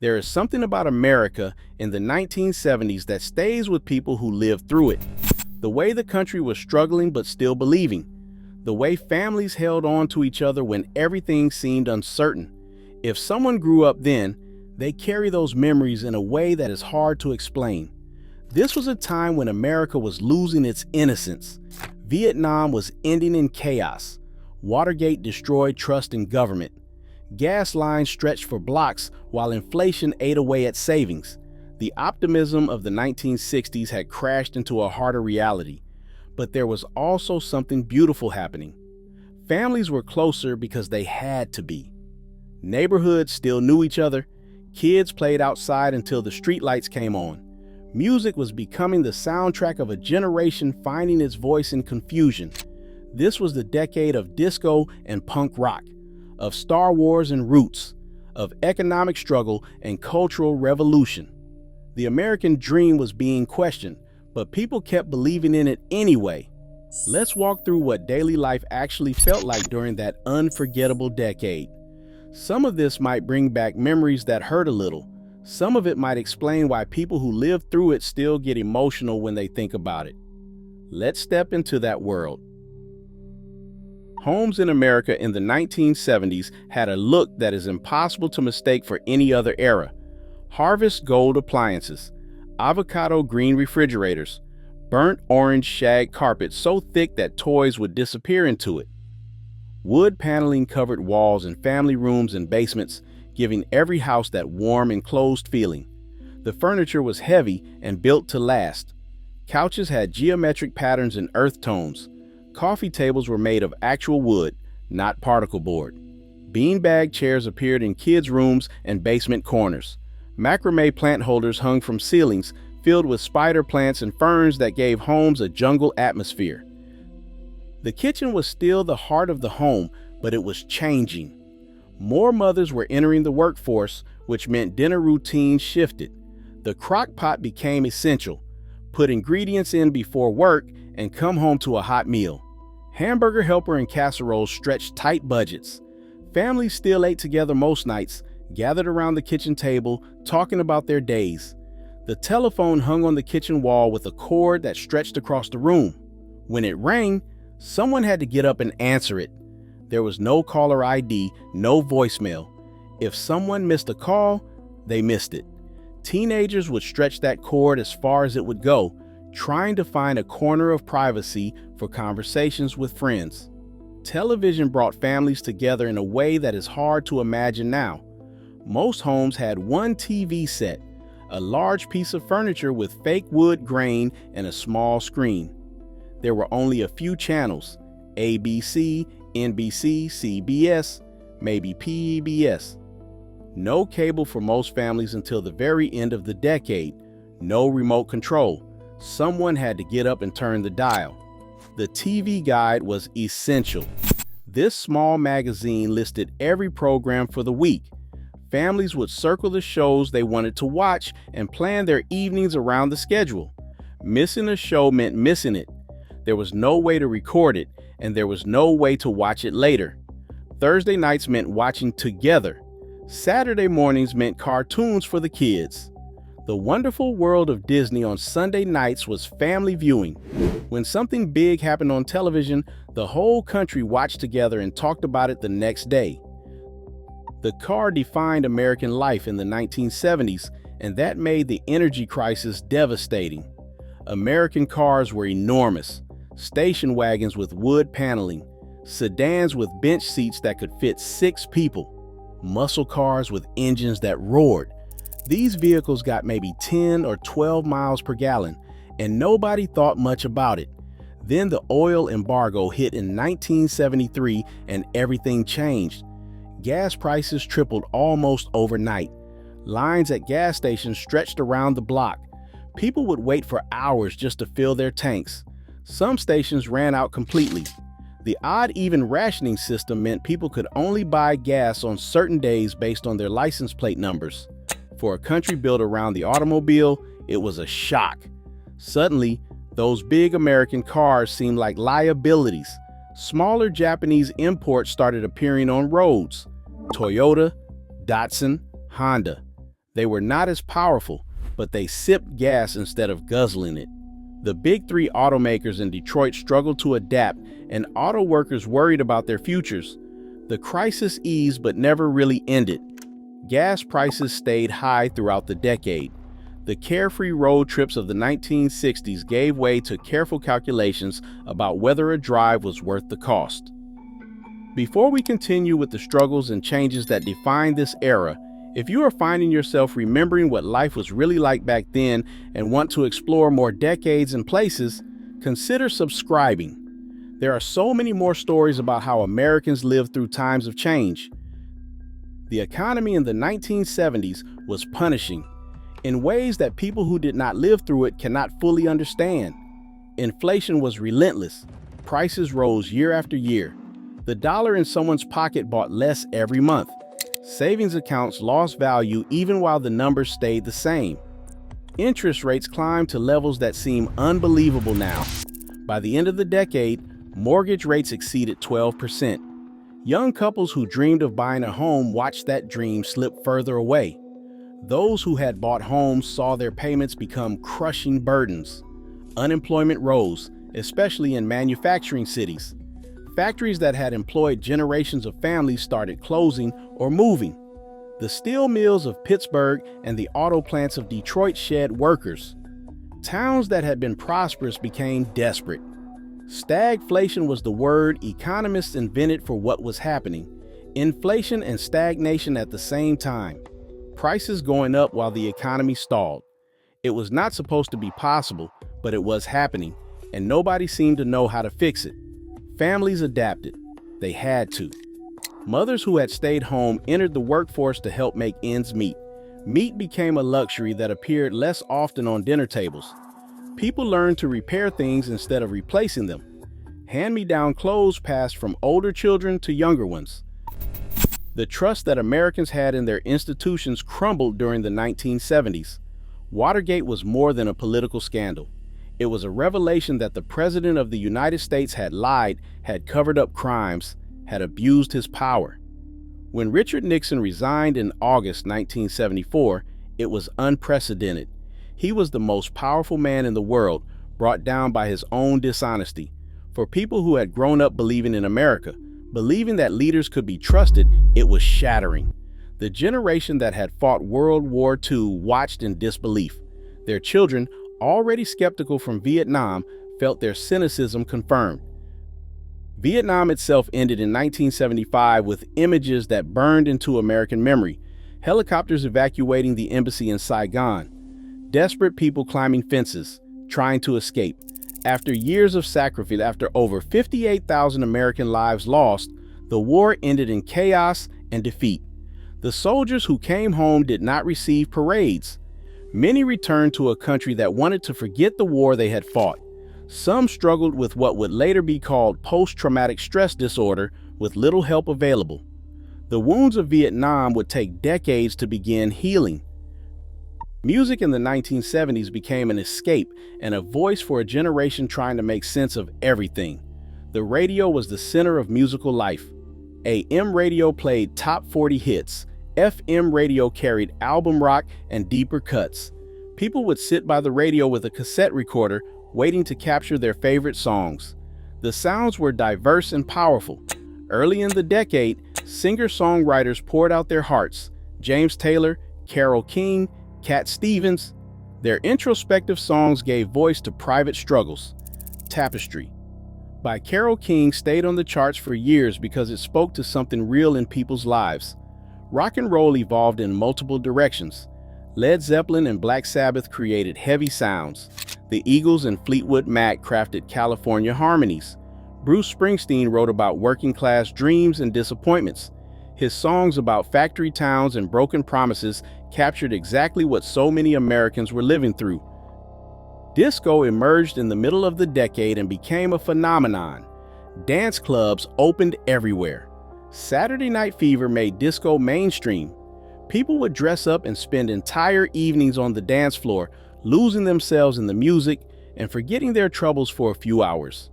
There is something about America in the 1970s that stays with people who lived through it. The way the country was struggling but still believing. The way families held on to each other when everything seemed uncertain. If someone grew up then, they carry those memories in a way that is hard to explain. This was a time when America was losing its innocence. Vietnam was ending in chaos. Watergate destroyed trust in government. Gas lines stretched for blocks while inflation ate away at savings. The optimism of the 1960s had crashed into a harder reality. But there was also something beautiful happening. Families were closer because they had to be. Neighborhoods still knew each other. Kids played outside until the streetlights came on. Music was becoming the soundtrack of a generation finding its voice in confusion. This was the decade of disco and punk rock, of Star Wars and Roots, of economic struggle and cultural revolution. The American dream was being questioned, but people kept believing in it anyway. Let's walk through what daily life actually felt like during that unforgettable decade. Some of this might bring back memories that hurt a little. Some of it might explain why people who lived through it still get emotional when they think about it. Let's step into that world. Homes in America in the 1970s had a look that is impossible to mistake for any other era. Harvest gold appliances, avocado green refrigerators, burnt orange shag carpet so thick that toys would disappear into it. Wood paneling covered walls in family rooms and basements, giving every house that warm, enclosed feeling. The furniture was heavy and built to last. Couches had geometric patterns and earth tones. Coffee tables were made of actual wood, not particle board. Beanbag chairs appeared in kids' rooms and basement corners. Macrame plant holders hung from ceilings, filled with spider plants and ferns that gave homes a jungle atmosphere. The kitchen was still the heart of the home, but it was changing. More mothers were entering the workforce, which meant dinner routines shifted. The crock pot became essential. Put ingredients in before work and come home to a hot meal. Hamburger helper and casseroles stretched tight budgets. Families still ate together most nights, gathered around the kitchen table, talking about their days. The telephone hung on the kitchen wall with a cord that stretched across the room. When it rang, someone had to get up and answer it. There was no caller ID, no voicemail. If someone missed a call, they missed it. Teenagers would stretch that cord as far as it would go, trying to find a corner of privacy for conversations with friends. Television brought families together in a way that is hard to imagine now. Most homes had one TV set, a large piece of furniture with fake wood grain and a small screen. There were only a few channels: ABC, NBC, CBS, maybe PBS. No cable for most families until the very end of the decade. No remote control. Someone had to get up and turn the dial. The TV guide was essential. This small magazine listed every program for the week. Families would circle the shows they wanted to watch and plan their evenings around the schedule. Missing a show meant missing it. There was no way to record it, and there was no way to watch it later. Thursday nights meant watching together. Saturday mornings meant cartoons for the kids. The Wonderful World of Disney on Sunday nights was family viewing. When something big happened on television, the whole country watched together and talked about it the next day. The car defined American life in the 1970s, and that made the energy crisis devastating. American cars were enormous. Station wagons with wood paneling, sedans with bench seats that could fit 6 people, muscle cars with engines that roared. These vehicles got maybe 10 or 12 miles per gallon, and nobody thought much about it. Then the oil embargo hit in 1973 and everything changed. Gas prices tripled almost overnight. Lines at gas stations stretched around the block. People would wait for hours just to fill their tanks. Some stations ran out completely. The odd-even rationing system meant people could only buy gas on certain days based on their license plate numbers. For a country built around the automobile, it was a shock. Suddenly, those big American cars seemed like liabilities. Smaller Japanese imports started appearing on roads. Toyota, Datsun, Honda. They were not as powerful, but they sipped gas instead of guzzling it. The big three automakers in Detroit struggled to adapt, and auto workers worried about their futures. The crisis eased but never really ended. Gas prices stayed high throughout the decade. The carefree road trips of the 1960s gave way to careful calculations about whether a drive was worth the cost. Before we continue with the struggles and changes that define this era, if you are finding yourself remembering what life was really like back then and want to explore more decades and places, consider subscribing. There are so many more stories about how Americans lived through times of change. The economy in the 1970s was punishing in ways that people who did not live through it cannot fully understand. Inflation was relentless. Prices rose year after year. The dollar in someone's pocket bought less every month. Savings accounts lost value even while the numbers stayed the same. Interest rates climbed to levels that seem unbelievable now. By the end of the decade, mortgage rates exceeded 12%. Young couples who dreamed of buying a home watched that dream slip further away. Those who had bought homes saw their payments become crushing burdens. Unemployment rose, especially in manufacturing cities. Factories that had employed generations of families started closing or moving. The steel mills of Pittsburgh and the auto plants of Detroit shed workers. Towns that had been prosperous became desperate. Stagflation was the word economists invented for what was happening. Inflation and stagnation at the same time. Prices going up while the economy stalled. It was not supposed to be possible, but it was happening, and nobody seemed to know how to fix it. Families adapted. They had to. Mothers who had stayed home entered the workforce to help make ends meet. Meat became a luxury that appeared less often on dinner tables. People learned to repair things instead of replacing them. Hand-me-down clothes passed from older children to younger ones. The trust that Americans had in their institutions crumbled during the 1970s. Watergate was more than a political scandal. It was a revelation that the President of the United States had lied, had covered up crimes, had abused his power. When Richard Nixon resigned in August 1974, it was unprecedented. He was the most powerful man in the world, brought down by his own dishonesty. For people who had grown up believing in America, believing that leaders could be trusted, it was shattering. The generation that had fought World War II watched in disbelief. Their children, already skeptical from Vietnam, felt their cynicism confirmed. Vietnam itself ended in 1975 with images that burned into American memory. Helicopters evacuating the embassy in Saigon. Desperate people climbing fences, trying to escape. After years of sacrifice, after over 58,000 American lives lost, the war ended in chaos and defeat. The soldiers who came home did not receive parades. Many returned to a country that wanted to forget the war they had fought. Some struggled with what would later be called post-traumatic stress disorder, with little help available. The wounds of Vietnam would take decades to begin healing. Music in the 1970s became an escape and a voice for a generation trying to make sense of everything. The radio was the center of musical life. AM radio played top 40 hits. FM radio carried album rock and deeper cuts. People would sit by the radio with a cassette recorder, waiting to capture their favorite songs. The sounds were diverse and powerful. Early in the decade, singer-songwriters poured out their hearts. James Taylor, Carole King, Cat Stevens. Their introspective songs gave voice to private struggles. Tapestry by Carole King stayed on the charts for years because it spoke to something real in people's lives. Rock and roll evolved in multiple directions. Led Zeppelin and Black Sabbath created heavy sounds. The Eagles and Fleetwood Mac crafted California harmonies. Bruce Springsteen wrote about working-class dreams and disappointments. His songs about factory towns and broken promises captured exactly what so many Americans were living through. Disco emerged in the middle of the decade and became a phenomenon. Dance clubs opened everywhere. Saturday Night Fever made disco mainstream. People would dress up and spend entire evenings on the dance floor, losing themselves in the music and forgetting their troubles for a few hours.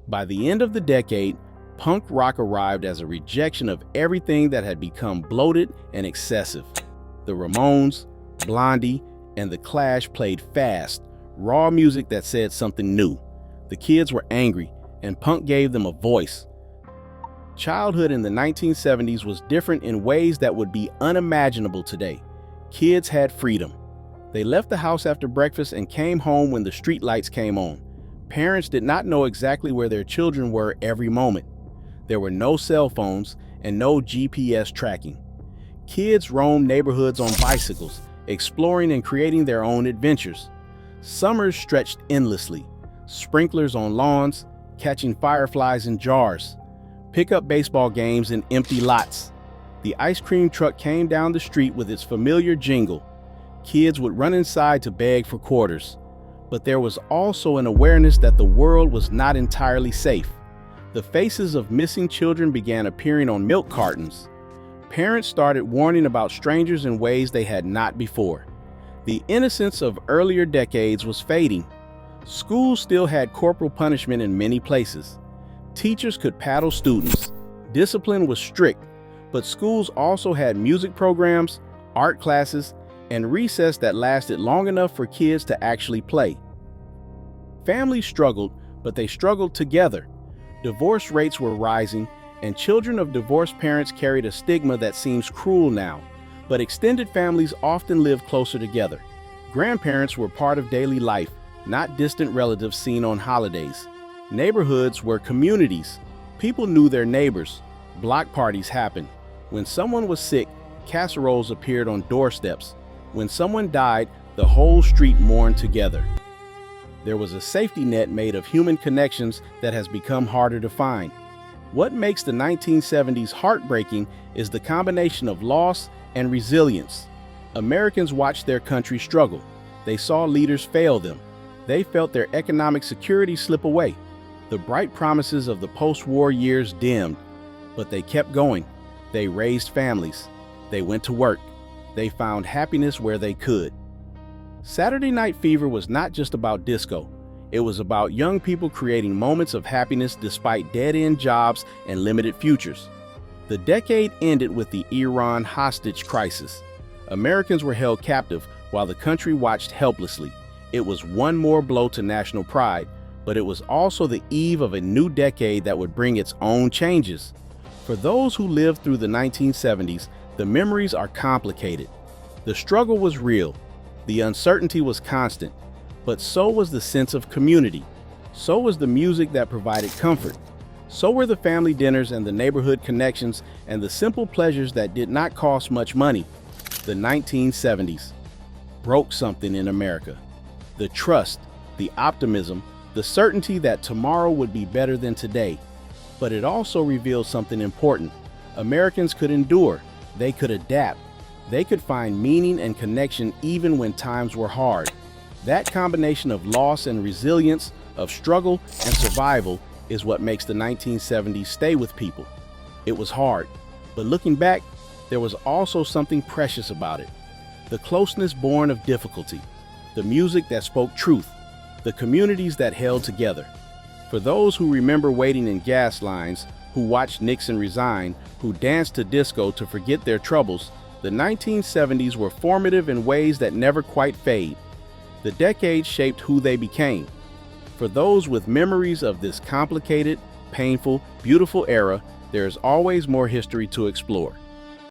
By the end of the decade, punk rock arrived as a rejection of everything that had become bloated and excessive. The Ramones, Blondie, and The Clash played fast, raw music that said something new. The kids were angry, and punk gave them a voice. Childhood in the 1970s was different in ways that would be unimaginable today. Kids had freedom. They left the house after breakfast and came home when the street lights came on. Parents did not know exactly where their children were every moment. There were no cell phones and no GPS tracking. Kids roamed neighborhoods on bicycles, exploring and creating their own adventures. Summers stretched endlessly. Sprinklers on lawns, catching fireflies in jars. Pickup baseball games in empty lots. The ice cream truck came down the street with its familiar jingle. Kids would run inside to beg for quarters. But there was also an awareness that the world was not entirely safe. The faces of missing children began appearing on milk cartons. Parents started warning about strangers in ways they had not before. The innocence of earlier decades was fading. Schools still had corporal punishment in many places. Teachers could paddle students. Discipline was strict, but schools also had music programs, art classes, and recess that lasted long enough for kids to actually play. Families struggled, but they struggled together. Divorce rates were rising, and children of divorced parents carried a stigma that seems cruel now, but extended families often lived closer together. Grandparents were part of daily life, not distant relatives seen on holidays. Neighborhoods were communities. People knew their neighbors. Block parties happened. When someone was sick, casseroles appeared on doorsteps. When someone died, the whole street mourned together. There was a safety net made of human connections that has become harder to find. What makes the 1970s heartbreaking is the combination of loss and resilience. Americans watched their country struggle. They saw leaders fail them. They felt their economic security slip away. The bright promises of the post-war years dimmed, but they kept going. They raised families. They went to work. They found happiness where they could. Saturday Night Fever was not just about disco. It was about young people creating moments of happiness despite dead-end jobs and limited futures. The decade ended with the Iran hostage crisis. Americans were held captive while the country watched helplessly. It was one more blow to national pride, but it was also the eve of a new decade that would bring its own changes. For those who lived through the 1970s, the memories are complicated. The struggle was real. The uncertainty was constant, but so was the sense of community. So was the music that provided comfort. So were the family dinners and the neighborhood connections and the simple pleasures that did not cost much money. The 1970s broke something in America. The trust, the optimism, the certainty that tomorrow would be better than today. But it also revealed something important. Americans could endure. They could adapt. They could find meaning and connection even when times were hard. That combination of loss and resilience, of struggle and survival, is what makes the 1970s stay with people. It was hard, but looking back, there was also something precious about it. The closeness born of difficulty, the music that spoke truth, the communities that held together. For those who remember waiting in gas lines, who watched Nixon resign, who danced to disco to forget their troubles, the 1970s were formative in ways that never quite fade. The decade shaped who they became. For those with memories of this complicated, painful, beautiful era, there is always more history to explore.